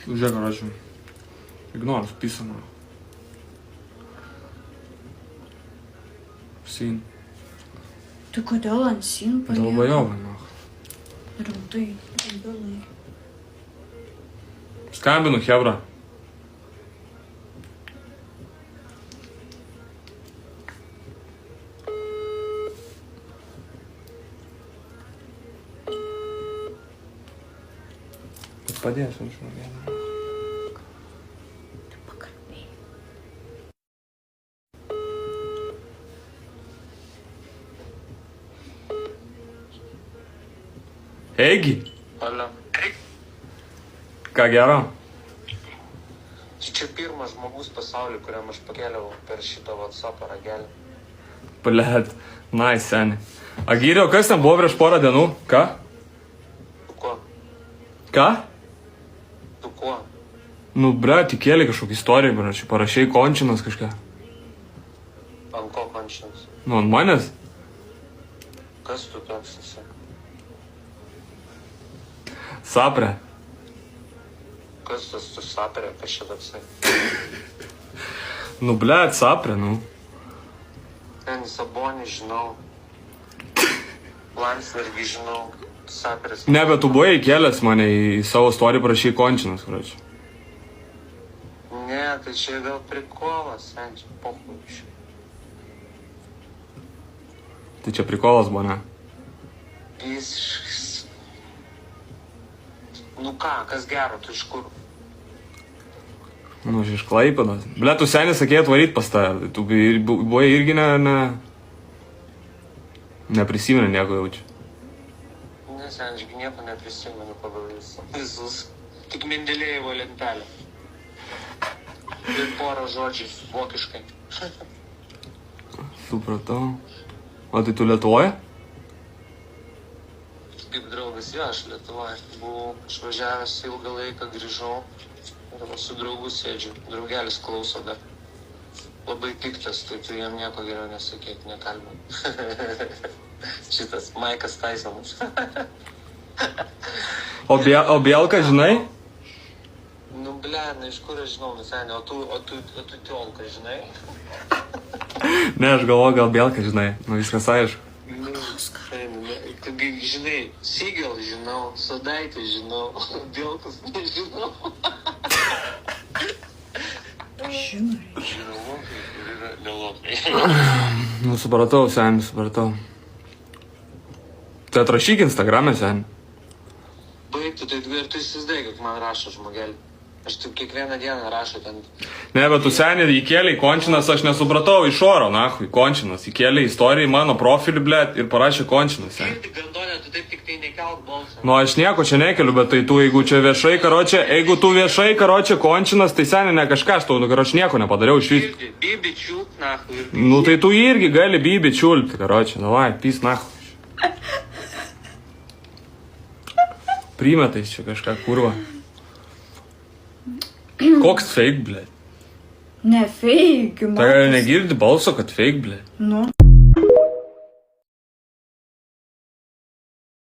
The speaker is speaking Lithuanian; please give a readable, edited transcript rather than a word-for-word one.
Žiūrėk, račiau. Ignoras, pisana. Sin. Tai kodėl ant sin palieka? Dalbajovai, na. Rimtai, bilai. Skambinu, hebra. Padėsiu ant žmogėlę. Pakalbėjai. Eigi. Alio. Ką gero? Čia pirmas žmogus pasaulyje, kuriam aš pakėliau per šitą WhatsApp ragelį. Blet, nice, seni. Agirio, kas ten buvo prieš porą dienų? Ką? Tu kuo? Ką? Tu kuo? Nu, bre, tikėlė kažkokį istoriją, bre, čia parašiai končinas kažką. Ant ko končinas? Nu, ant manęs? Kas tu toks esi? Sapre. Kas tas tu saperė, kas čia toksai? Nu, blet, sapre, nu. Ten Sabonį žinau. Landsbergį žinau. Saperis. Ne, bet tu buvai įkėlęs mane į savo istoriją parašiai končinas, kračiu. Ne, tai čia gal prikolas, sen čia pochuičiu. Tai čia prikolas buvo, ne? Visiškai. Nu ką, kas gero, tu iš kur? Nu, aš iš Klaipėdos. Blet, tu seniai sakėjai atvaryt pas tave. Tu buvai irgi neprisimeni nieko jaučiu. Ne, sen, aš nieko neprisimenu pagal visus. Tik Mendelejevo lentelė. Ir porą žodžių vokiškai. Supratau. O tai tu Lietuvoje? Kaip draugas, jo, aš Lietuvoje. Buvau išvažiavęs ilgą laiką, grįžau. Ir su draugu sėdžiu. Draugelis klauso dar. Labai piktas, tai tu jam nieko geriau nesakėk, nekalbam. Šitas Maikas Tysonas. O Bielka, žinai? Nu, ble, na iš kur aš žinau, nusenė, o tu Tiolką žinai? Ne, aš galvoju, gal Bielka, žinai. Nu, viskas aišku. Tu žinai, Sigel žinau, Sodaitį žinau, Bielkus nežinau. Žinai. Žinau, lokai ir yra nelokai. Nu, supratau, seni, supratau. Tai atrašyk Instagram'e, seni. Baigtų, tai ir tu įsivaizduoji, kad man rašo žmogelį. Aš taip kiekvieną dieną rašo ten. Ne, bet tu seni įkėlė į končinas, aš nesupratau iš oro, nahui, končinas. Įkėlė istoriją į mano profilį, blet, ir parašė končinas, seni. Girdi, Gandonė, tu taip tik tai nekelk balsą. Nu, aš nieko čia nekeliu, bet tai tu, jeigu čia viešai, karočią, jeigu tu viešai, karočią, končinas, tai seni ne kažką, aš tau, karočią, nieko nepadariau iš vis. Girdi, bibi čiūk, nahui. Nu, tai tu irgi gali bibi čiulpti, karočią, davai, pys, nahui. Primetais čia kažką, kurva. Koks fake, blė? Ne fake, Tai negirdi balso, kad fake, blė. Nu.